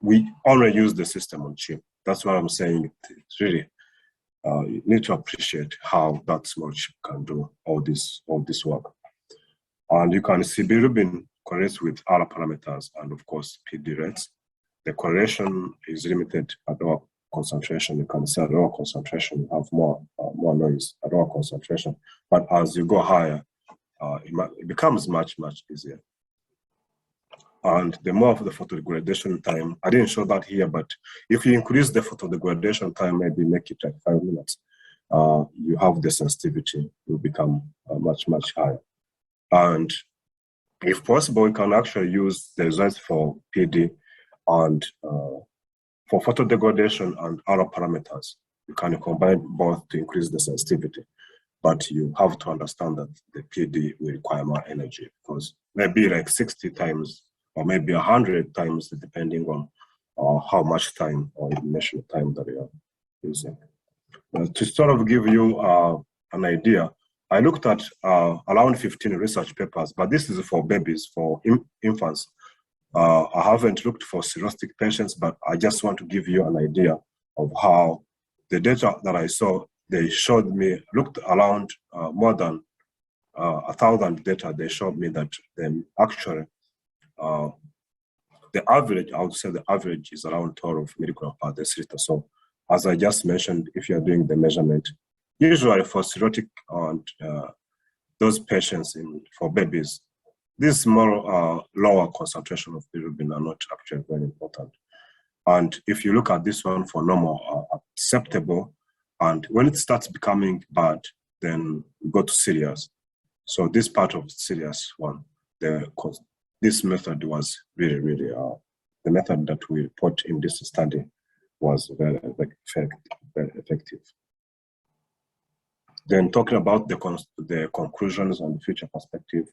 we only use the system on chip. That's what I'm saying. It's really, you need to appreciate how that small chip can do all this work. And you can see bilirubin correlates with other parameters and of course PD rates. The correlation is limited at lower concentration. You can see at lower concentration you have more noise at lower concentration. But as you go higher, it becomes much easier. And the more of the photodegradation time, I didn't show that here, but if you increase the photodegradation time, maybe make it like 5 minutes, you have the sensitivity will become much higher. And if possible, you can actually use the results for PD and for photodegradation and other parameters. You can combine both to increase the sensitivity, but you have to understand that the PD will require more energy, because maybe like 60 times or maybe 100 times, depending on how much time or illumination time that you are using. To sort of give you an idea, I looked at around 15 research papers, but this is for babies, for infants. I haven't looked for cirrhotic patients, but I just want to give you an idea of how the data that I saw, they showed me, looked around more than 1,000 data, they showed me that actually the average, I would say the average is around 12 milligram per deciliter. So as I just mentioned, if you're doing the measurement, usually for cirrhotic and those patients for babies, this more lower concentration of bilirubin are not actually very important. And if you look at this one for normal, acceptable, and when it starts becoming bad, then we go to serious. So this part of serious one, this method was really, the method that we put in this study was very effective. Then talking about the conclusions and the future perspective,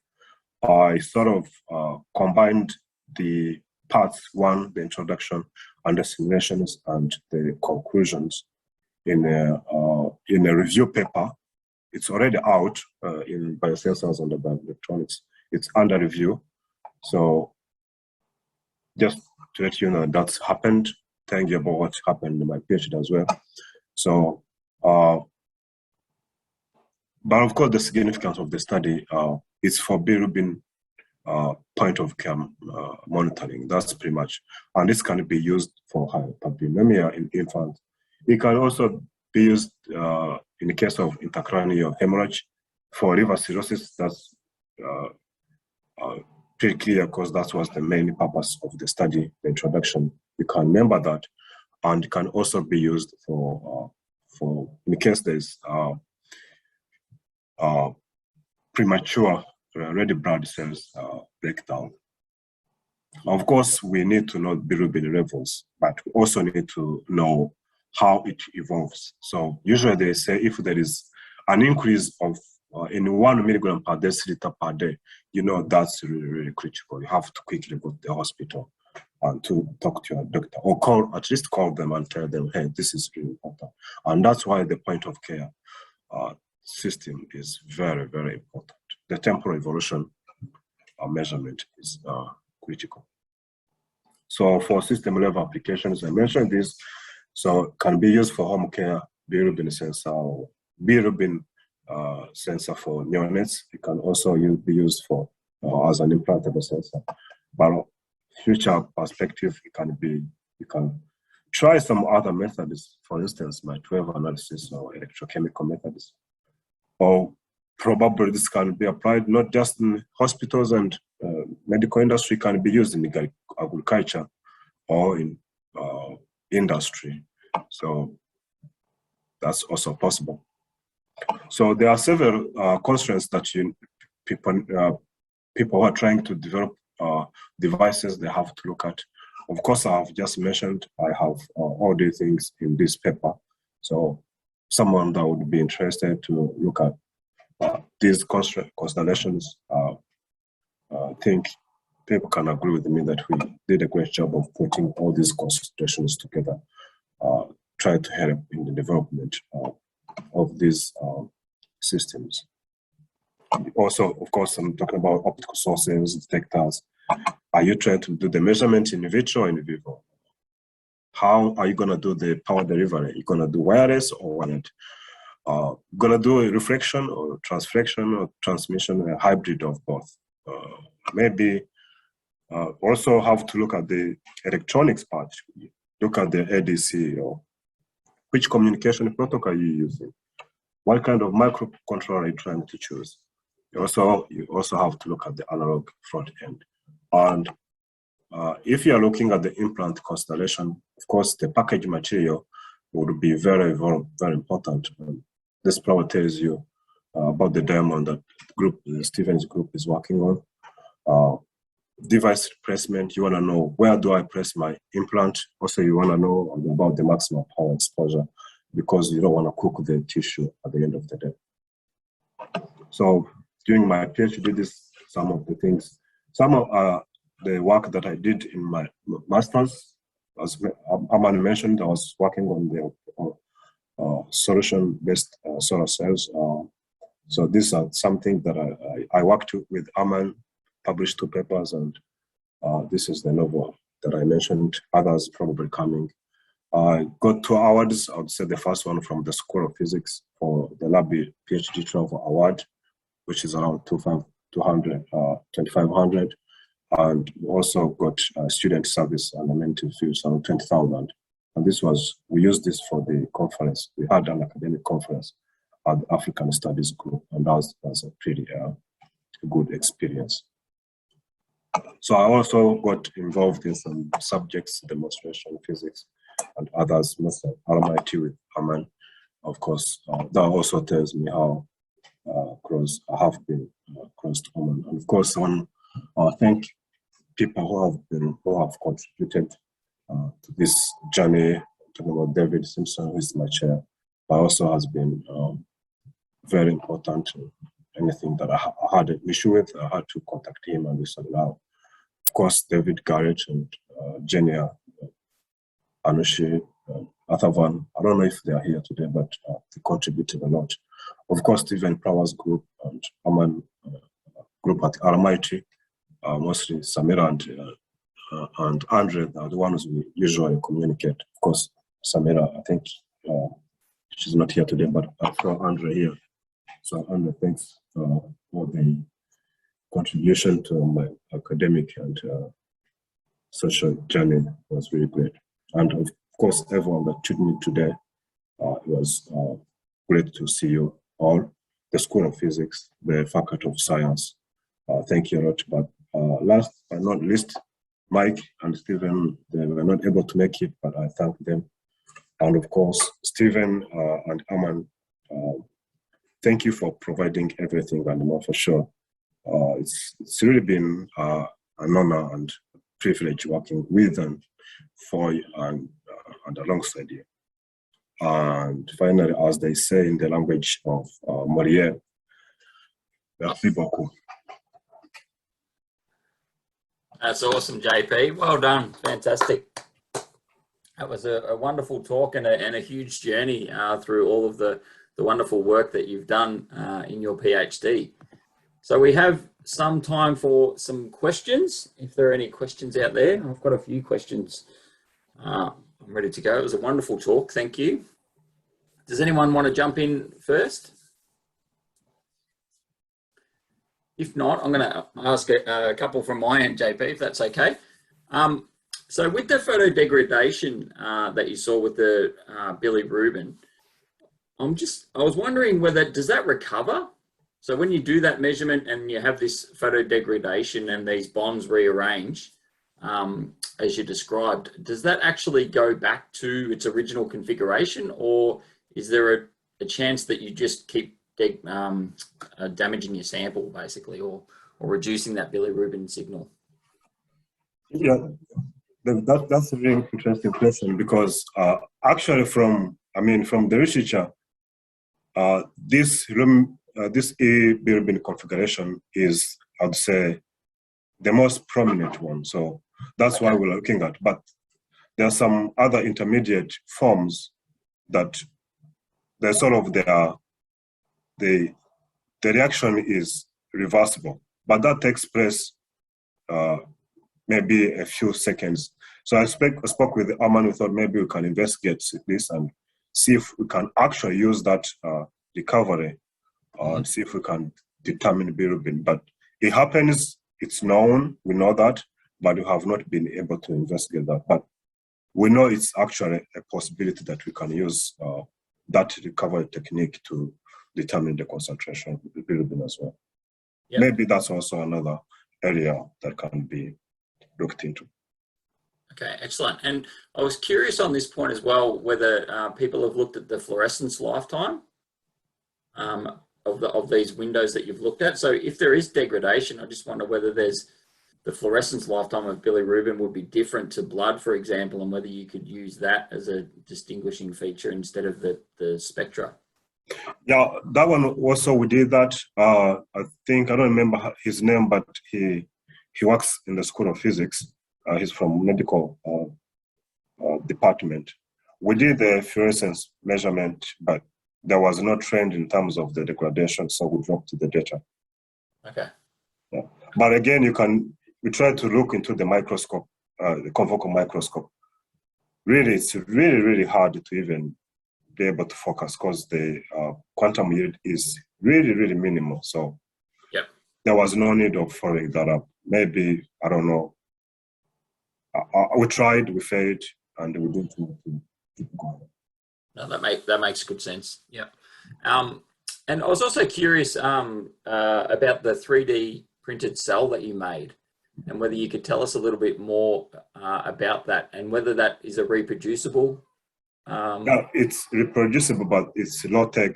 I sort of combined the parts one, the introduction and the simulations and the conclusions in a review paper. It's already out in biosensors and bioelectronics. It's under review. So just to let you know that's happened, telling you about what happened in my PhD as well. So, but of course the significance of the study is for bilirubin point of care monitoring. That's pretty much, and this can be used for hyperbilirubinemia in infants. It can also be used in the case of intracranial hemorrhage. For liver cirrhosis, that's pretty clear because that was the main purpose of the study, the introduction. You can remember that, and it can also be used for in case there's premature red blood cells breakdown. Of course, we need to know bilirubin levels, but we also need to know how it evolves. So usually they say if there is an increase of in 1 milligram per deciliter per day, you know that's really critical. You have to quickly go to the hospital and to talk to your doctor, or at least call them and tell them, hey, this is really important. And that's why the point of care system is very important. The temporal evolution measurement is critical. So for system level applications, I mentioned this, so can be used for home care, bilirubin sensor, or bilirubin sensor for neonates. It can also be used for as an implantable sensor. But future perspective, you can try some other methods, for instance, microwave analysis or electrochemical methods. Or probably this can be applied not just in hospitals and medical industry, can be used in agriculture or in industry. So that's also possible. So there are several constraints that people who are trying to develop devices, they have to look at. Of course, I have just mentioned, I have all these things in this paper. So someone that would be interested to look at these constellations, I think people can agree with me that we did a great job of putting all these constellations together, try to help in the development of these systems. Also, of course, I'm talking about optical sources, detectors. Are you trying to do the measurement in vitro or in vivo? How are you going to do the power delivery? You're going to do wireless or wired? Going to do a reflection or transflection or transmission, a hybrid of both. Maybe also have to look at the electronics part. Look at the ADC, or which communication protocol you're using. What kind of microcontroller are you trying to choose? You also have to look at the analog front end. And if you are looking at the implant constellation, of course, the package material would be very, very, very important. This probably tells you about the diamond that Stephen's group is working on. Device placement, you want to know, where do I place my implant? Also, you want to know about the maximum power exposure, because you don't want to cook the tissue at the end of the day. So during my PhD, some of the things, some of the work that I did in my master's, as Aman mentioned, I was working on the solution-based solar cells. So these are something that I worked with Aman, published 2 papers, and this is the novel that I mentioned, others probably coming. I got 2 awards. I would say the first one from the School of Physics for the LABI PhD Travel Award, which is around 2,500. And we also got student service and amenity fees around 20,000. And we used this for the conference. We had an academic conference at the African Studies Group, and that was a pretty good experience. So I also got involved in some subjects, demonstration, physics, and others, mostly RMIT with Aman. Of course, that also tells me how close I have been close to Aman. And of course, I want to thank people who have contributed to this journey. I'm talking about David Simpson, who is my chair, but also has been very important. Anything that I had an issue with, I had to contact him, and we said now. Of course, David Garrett and Genia, Anushi, Athavan, I don't know if they are here today, but they contributed a lot. Of course, Stephen Prowers group and Aman group at RMIT, mostly Samira and Andre are the ones we usually communicate. Of course, Samira, I think she's not here today, but I saw Andre here. So Andre, thanks for the contribution to my academic and social journey. Was really great. And of course, everyone that tuned in today, it was great to see you all, the School of Physics, the Faculty of Science. Thank you a lot. But last but not least, Mike and Stephen, they were not able to make it, but I thank them. And of course, Stephen and Aman, thank you for providing everything, and more for sure. It's really been an honor and privilege working with and for you and alongside you. And finally, as they say in the language of Molière, merci beaucoup. That's awesome, JP. Well done. Fantastic. That was a wonderful talk and a huge journey through all of the wonderful work that you've done in your PhD. So we have some time for some questions. If there are any questions out there, I've got a few questions. I'm ready to go. It was a wonderful talk. Thank you. Does anyone want to jump in first? If not, I'm going to ask a couple from my end, JP, if that's okay. So with the photodegradation that you saw with the bilirubin, I was wondering whether, does that recover? So when you do that measurement and you have this photodegradation and these bonds rearrange, as you described, does that actually go back to its original configuration, or is there a chance that you just keep damaging your sample, basically, or reducing that bilirubin signal? Yeah, that's a really interesting question, because actually from the literature, this bilirubin configuration is, I'd say, the most prominent one. So that's why we're looking at. But there are some other intermediate forms that the sort of the reaction is reversible, but that takes place maybe a few seconds. So I spoke with Aman. We thought maybe we can investigate this and see if we can actually use that recovery and see if we can determine bilirubin. But it happens, it's known, we know that, but we have not been able to investigate that. But we know it's actually a possibility that we can use that recovery technique to determine the concentration of the bilirubin as well. Yep. Maybe that's also another area that can be looked into. Okay, excellent. And I was curious on this point as well, whether people have looked at the fluorescence lifetime of these windows that you've looked at. So if there is degradation, I just wonder whether the fluorescence lifetime of bilirubin would be different to blood, for example, and whether you could use that as a distinguishing feature instead of the spectra. Yeah, that one also we did that. I think, I don't remember his name, but he works in the School of Physics. He's from medical department. We did the fluorescence measurement, but there was no trend in terms of the degradation, so we dropped the data. Okay. Yeah. But again, we try to look into the microscope, the confocal microscope. Really, it's really hard to even be able to focus because the quantum yield is really minimal. So yep. There was no need of following that up. Maybe, I don't know. We tried, we failed, and we didn't want to keep going. No, that makes good sense. Yeah. And I was also curious about the 3D printed cell that you made, and whether you could tell us a little bit more about that, and whether that is a reproducible. Yeah, it's reproducible, but it's low-tech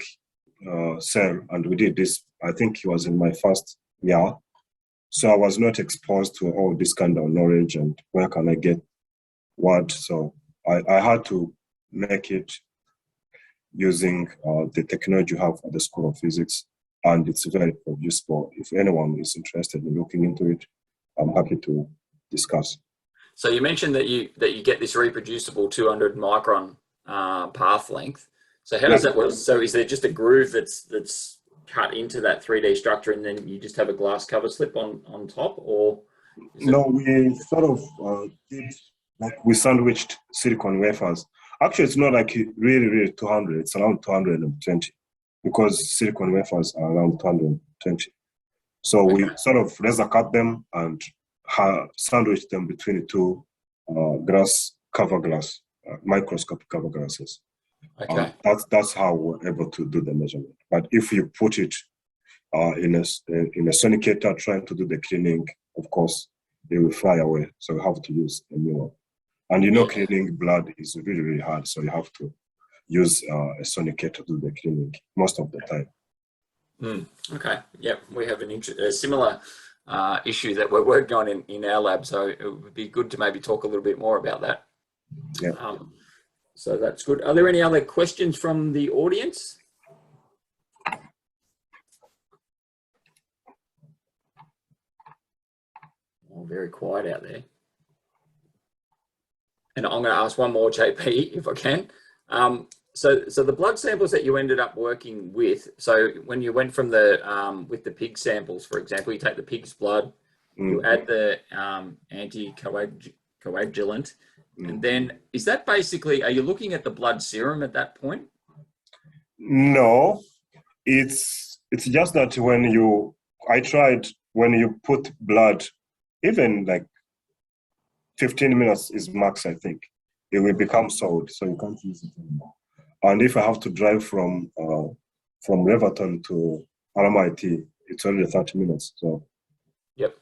cell, and we did this. I think it was in my first year, so I was not exposed to all this kind of knowledge and where can I get what. So I had to make it using the technology you have at the School of Physics, and it's very reproducible. If anyone is interested in looking into it, I'm happy to discuss. So you mentioned that you get this reproducible 200 micron path length. So how does that work? So is there just a groove that's cut into that 3D structure, and then you just have a glass cover slip on top, or? No, we sort of did, like, we sandwiched silicon wafers. Actually, it's not like really 200. It's around 220 because silicon wafers are around 220. So we sort of laser cut them and sandwich them between the two microscopic cover glasses. Okay. That's how we're able to do the measurement. But if you put it in a sonicator trying to do the cleaning, of course, they will fly away. So you have to use a new one. And cleaning blood is really hard. So you have to use a sonicator to do the cleaning most of the time. Okay. Yep. We have a similar issue that we're working on in our lab. So it would be good to maybe talk a little bit more about that. Yeah. So that's good. Are there any other questions from the audience? Oh, very quiet out there. And I'm going to ask one more, JP, if I can. So the blood samples that you ended up working with, so when you went from with the pig samples, for example, you take the pig's blood, you add the anticoagulant, and then is that basically, are you looking at the blood serum at that point? No, it's just that when you put blood, even like 15 minutes is max, I think, it will become solid, so you can't use it anymore. And if I have to drive from Leverton to RMIT, it's only 30 minutes. So yep.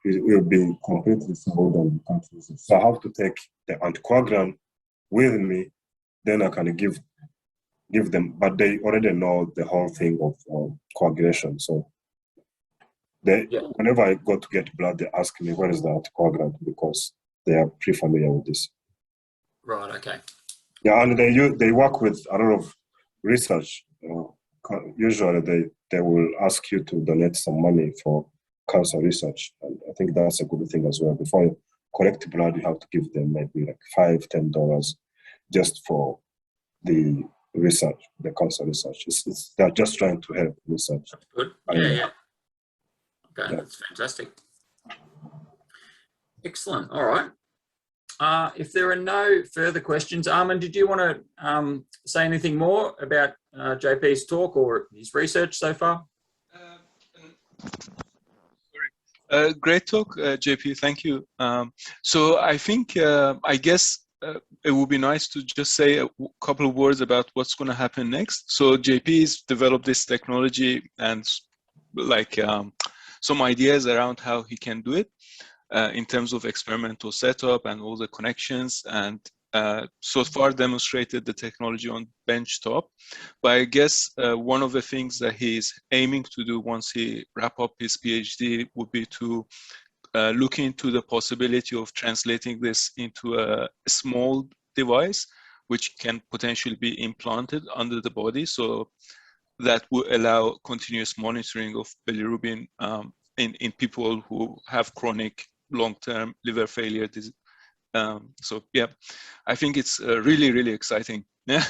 It will be completely solid and you can't use it. So I have to take the anticoagulant with me, then I can give them, but they already know the whole thing of coagulation. So whenever I go to get blood, they ask me, where is the anticoagulant? Because they are pretty familiar with this. Right, okay. Yeah, and they work with a lot of research. Usually they will ask you to donate some money for cancer research. And I think that's a good thing as well. Before you collect blood, you have to give them maybe like $5-10 just for the research, the cancer research. They're just trying to help research. That's good. Yeah. Okay, that's fantastic. Excellent. All right. If there are no further questions, Armin, did you want to say anything more about JP's talk or his research so far? Great talk, JP. Thank you. So I think, I guess it would be nice to just say a couple of words about what's going to happen next. So JP's developed this technology and like some ideas around how he can do it in terms of experimental setup and all the connections, and so far demonstrated the technology on benchtop. But I guess one of the things that he's aiming to do once he wrap up his PhD would be to look into the possibility of translating this into a small device which can potentially be implanted under the body, so that will allow continuous monitoring of bilirubin in people who have chronic long-term liver failure disease. So yeah, I think it's really, really exciting. Yeah.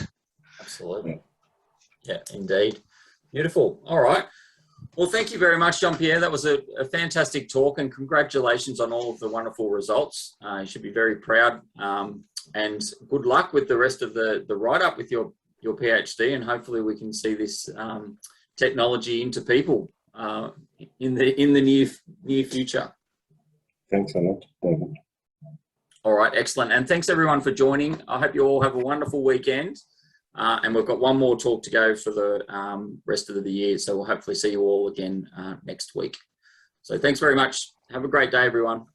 Absolutely. Yeah, indeed. Beautiful. All right. Well, thank you very much, Jean-Pierre. That was a fantastic talk, and congratulations on all of the wonderful results. You should be very proud, and good luck with the rest of the write-up with your PhD, and hopefully we can see this technology into people in the near future. Thanks a lot, David. All right, excellent. And thanks everyone for joining. I hope you all have a wonderful weekend. And we've got one more talk to go for the rest of the year. So we'll hopefully see you all again next week. So thanks very much. Have a great day, everyone.